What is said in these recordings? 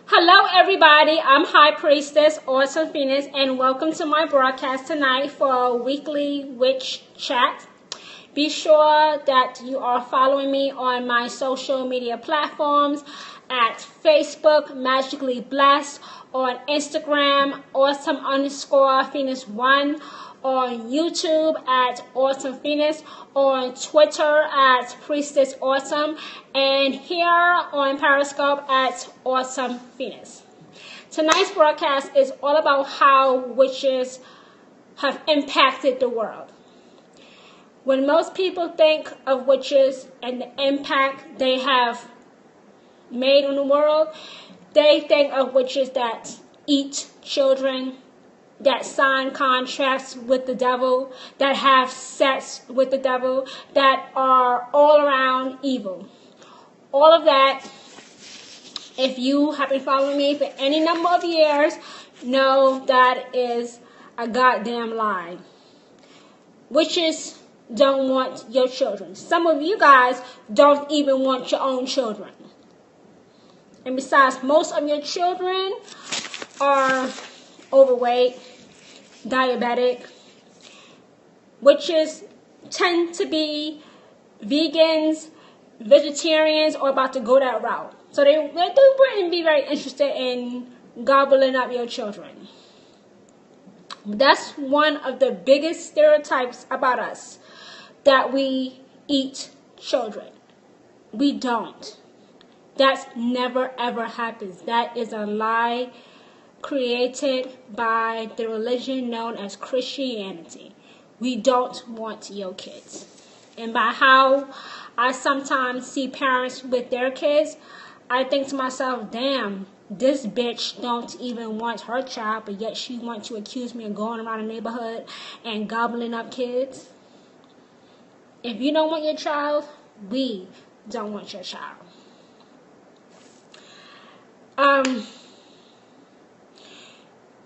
Hello everybody, I'm High Priestess Autumn Phoenix and welcome to my broadcast tonight for a weekly witch chat. Be sure that you are following me on my social media platforms at Facebook Magically Blessed, on Instagram Autumn_Phoenix1, on YouTube at Autumn Phoenix, on Twitter at Priestess Autumn, and here on Periscope at Autumn Phoenix. Tonight's broadcast is all about how witches have impacted the world. When most people think of witches and the impact they have made on the world, they think of witches that eat children, that sign contracts with the devil, that have sex with the devil, that are all around evil. All of that, if you have been following me for any number of years, know that is a goddamn lie. Witches don't want your children. Some of you guys don't even want your own children. And besides, most of your children are overweight, diabetic. Witches tend to be vegans, vegetarians, or about to go that route. So they wouldn't be very interested in gobbling up your children. That's one of the biggest stereotypes about us, that we eat children. We don't. That never ever happens. That is a lie created by the religion known as Christianity. We don't want your kids. And by how I sometimes see parents with their kids, I think to myself, damn, this bitch don't even want her child, but yet she wants to accuse me of going around the neighborhood and gobbling up kids. If you don't want your child, we don't want your child.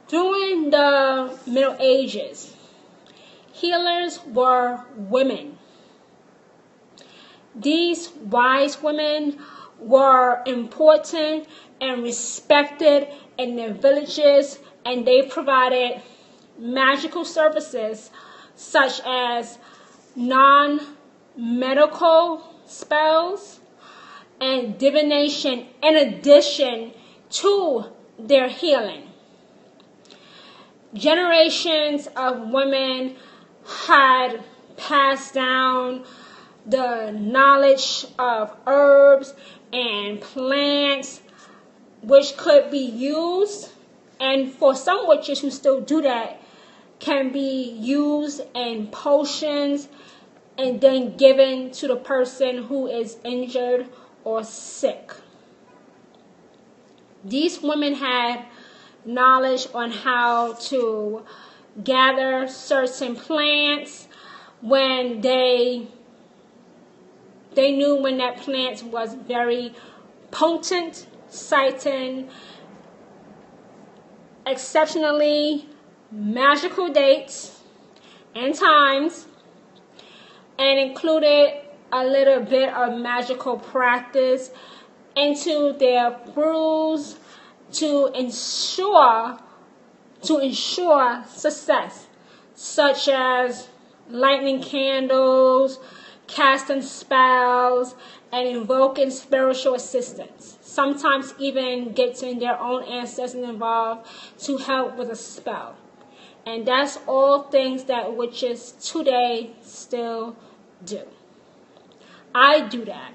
During the Middle Ages, healers were women. These wise women were important and respected in their villages, and they provided magical services such as non-medical spells and divination in addition to their healing. Generations of women had passed down the knowledge of herbs and plants which could be used, and for some witches who still do that, can be used in potions and then given to the person who is injured or sick. These women had knowledge on how to gather certain plants when they knew when that plant was very potent, citing exceptionally magical dates and times, and included a little bit of magical practice into their brews to ensure success, such as lighting candles, casting spells, and invoking spiritual assistance. Sometimes even getting their own ancestors involved to help with a spell. And that's all things that witches today still do. I do that.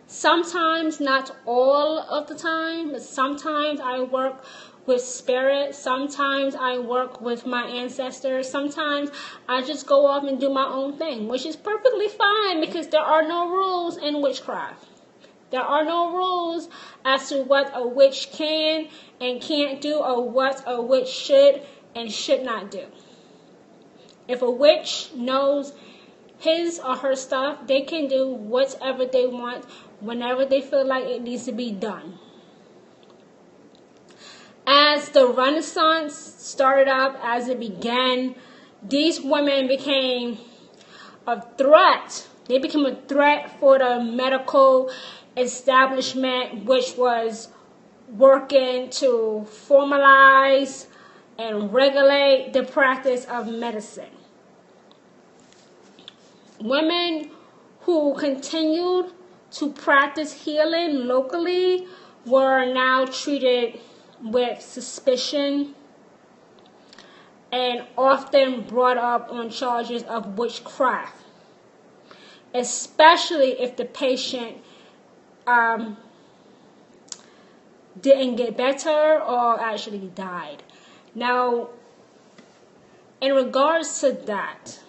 Sometimes, not all of the time, but sometimes I work with spirit. Sometimes I work with my ancestors. Sometimes I just go off and do my own thing, which is perfectly fine because there are no rules in witchcraft. There are no rules as to what a witch can and can't do, or what a witch should and should not do. If a witch knows his or her stuff, they can do whatever they want whenever they feel like it needs to be done. As the Renaissance started up, as it began, these women became a threat. They became a threat for the medical establishment which was working to formalize and regulate the practice of medicine. Women who continued to practice healing locally were now treated with suspicion and often brought up on charges of witchcraft, especially if the patient didn't get better or actually died. Now, in regards to that,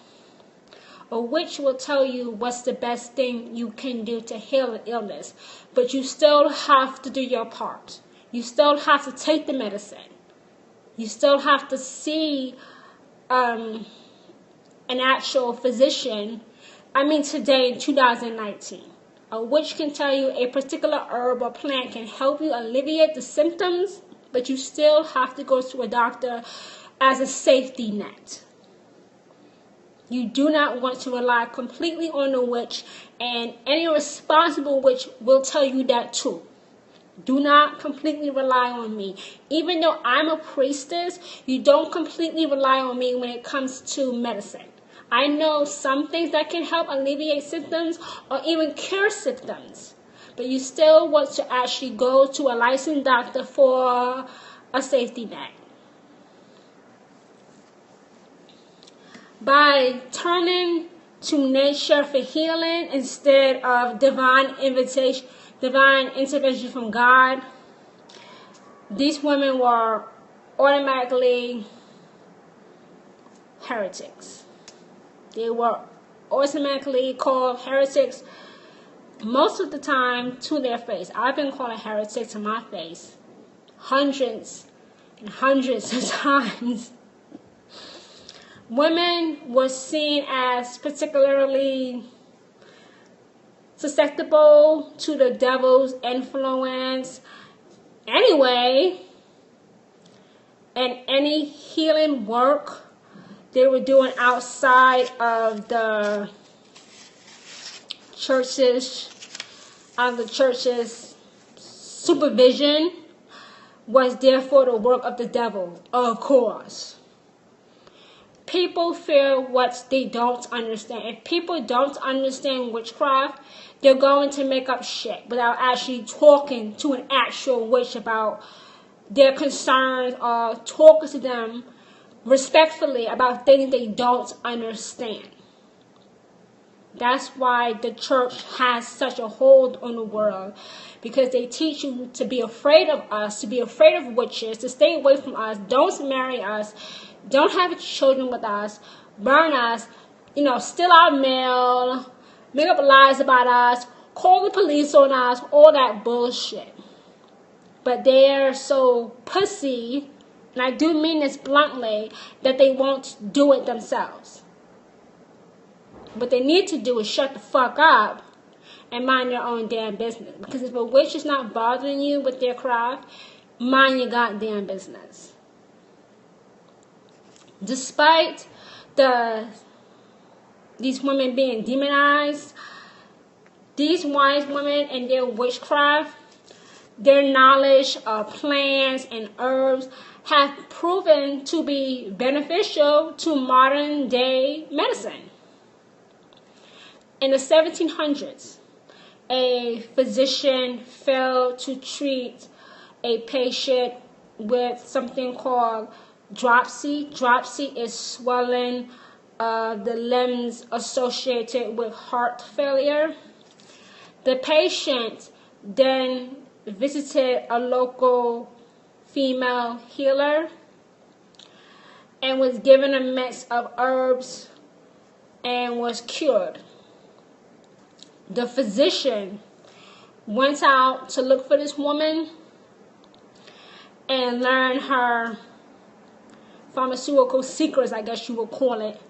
a witch will tell you what's the best thing you can do to heal an illness, but you still have to do your part. You still have to take the medicine. You still have to see an actual physician. Today in 2019, a witch can tell you a particular herb or plant can help you alleviate the symptoms, but you still have to go to a doctor as a safety net. You do not want to rely completely on the witch, and any responsible witch will tell you that too. Do not completely rely on me. Even though I'm a priestess, you don't completely rely on me when it comes to medicine. I know some things that can help alleviate symptoms or even cure symptoms, but you still want to actually go to a licensed doctor for a safety net. By turning to nature for healing instead of divine intervention from God, these women were automatically heretics. They were automatically called heretics most of the time to their face. I've been called a heretic to my face hundreds and hundreds of times. Women were seen as particularly susceptible to the devil's influence anyway, and any healing work they were doing outside of the church's supervision was therefore the work of the devil, of course. People fear what they don't understand. If people don't understand witchcraft, they're going to make up shit without actually talking to an actual witch about their concerns or talking to them respectfully about things they don't understand. That's why the church has such a hold on the world, because they teach you to be afraid of us, to be afraid of witches, to stay away from us, don't marry us, don't have children with us, burn us, steal our mail, make up lies about us, call the police on us, all that bullshit. But they're so pussy, and I do mean this bluntly, that they won't do it themselves. What they need to do is shut the fuck up and mind their own damn business. Because if a witch is not bothering you with their craft, mind your goddamn business. Despite these women being demonized, these wise women and their witchcraft, their knowledge of plants and herbs have proven to be beneficial to modern day medicine. In the 1700s, a physician failed to treat a patient with something called dropsy. Dropsy is swelling of the limbs associated with heart failure. The patient then visited a local female healer and was given a mix of herbs and was cured. The physician went out to look for this woman and learn her pharmaceutical secrets, I guess you would call it.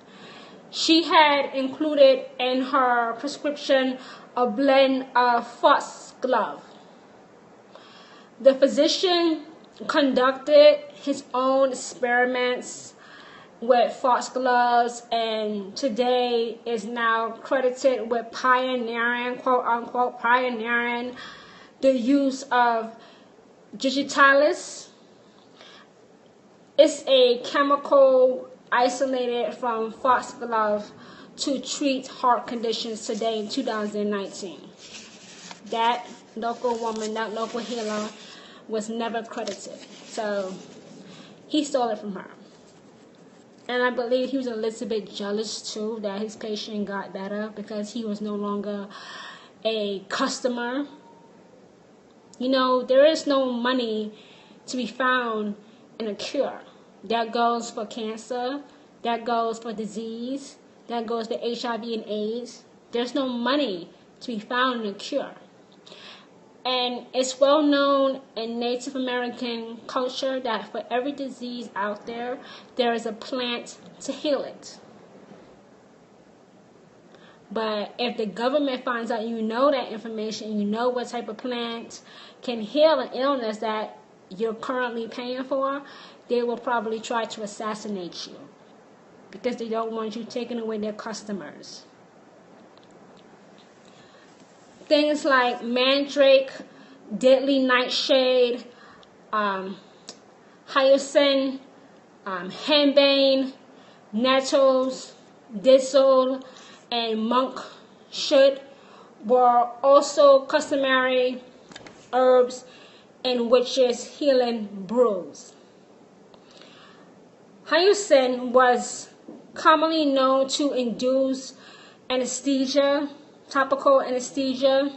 She had included in her prescription a blend of foxglove. The physician conducted his own experiments with foxgloves, and today is now credited with pioneering, quote unquote, pioneering the use of digitalis. It's a chemical isolated from foxglove to treat heart conditions today in 2019. That local woman, that local healer, was never credited. So he stole it from her. And I believe he was a little bit jealous too that his patient got better because he was no longer a customer. You know, there is no money to be found in a cure. That goes for cancer, that goes for disease, that goes for HIV and AIDS. There's no money to be found in a cure. And it's well known in Native American culture that for every disease out there, there is a plant to heal it. But if the government finds out you know that information, you know what type of plant can heal an illness that you're currently paying for, they will probably try to assassinate you because they don't want you taking away their customers. Things like mandrake, deadly nightshade, hyacinth, henbane, nettles, thistle, and monk shoot were also customary herbs in witches' healing brews. Hyacinth was commonly known to induce anesthesia, topical anesthesia,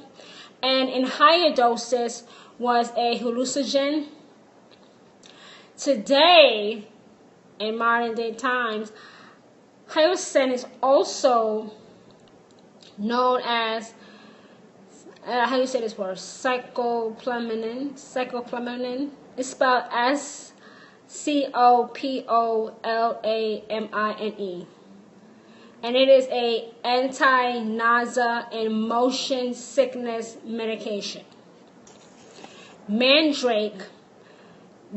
and in higher doses was a hallucinogen. Today, in modern day times, hyacinth is also known as, how do you say this word? Scopolamine. Scopolamine. It's spelled Scopolamine. And it is a anti-nausea and motion sickness medication. Mandrake,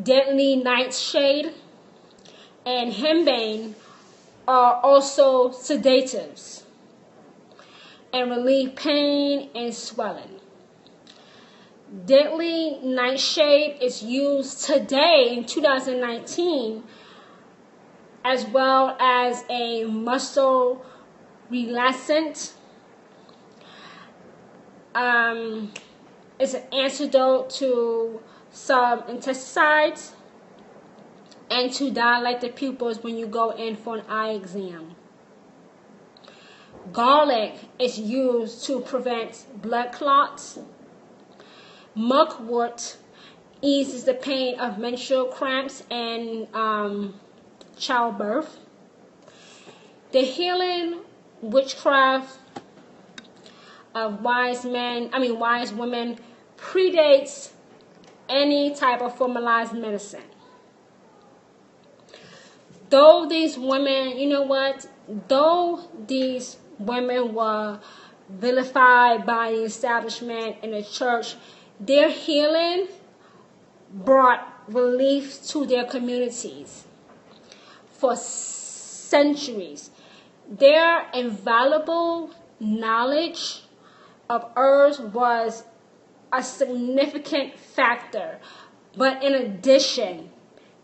deadly nightshade, and henbane are also sedatives and relieve pain and swelling. Deadly nightshade is used today in 2019 as well as a muscle relaxant. It's an antidote to some insecticides and to dilate the pupils when you go in for an eye exam. Garlic is used to prevent blood clots. Mugwort eases the pain of menstrual cramps and childbirth. The healing witchcraft of wise women predates any type of formalized medicine. Though these women, though these women were vilified by the establishment and the church, their healing brought relief to their communities for centuries. Their invaluable knowledge of herbs was a significant factor, but in addition,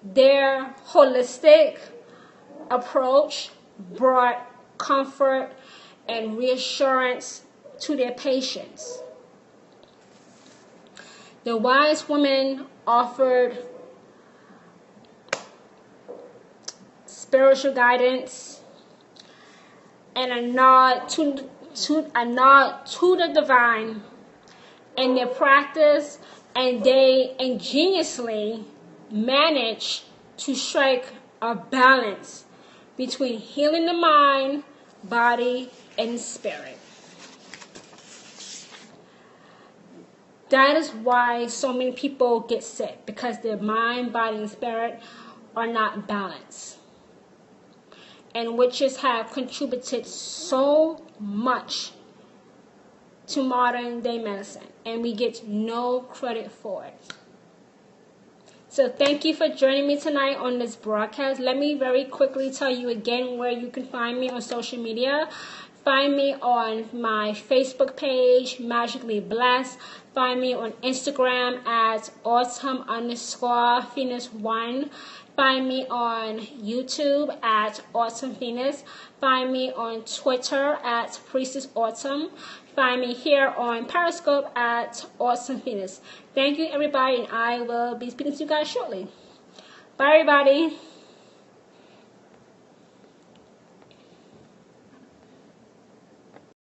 their holistic approach brought comfort and reassurance to their patients. The wise women offered spiritual guidance and a nod to the divine in their practice, and they ingeniously managed to strike a balance between healing the mind, body, and spirit. That is why so many people get sick, because their mind, body, and spirit are not balanced. And witches have contributed so much to modern day medicine, and we get no credit for it. So thank you for joining me tonight on this broadcast. Let me very quickly tell you again where you can find me on social media. Find me on my Facebook page, Magically Blessed. Find me on Instagram at autumn_Phoenix1. Find me on YouTube at Autumn Phoenix. Find me on Twitter at Priestess Autumn. Find me here on Periscope at Autumn Phoenix. Thank you, everybody, and I will be speaking to you guys shortly. Bye, everybody.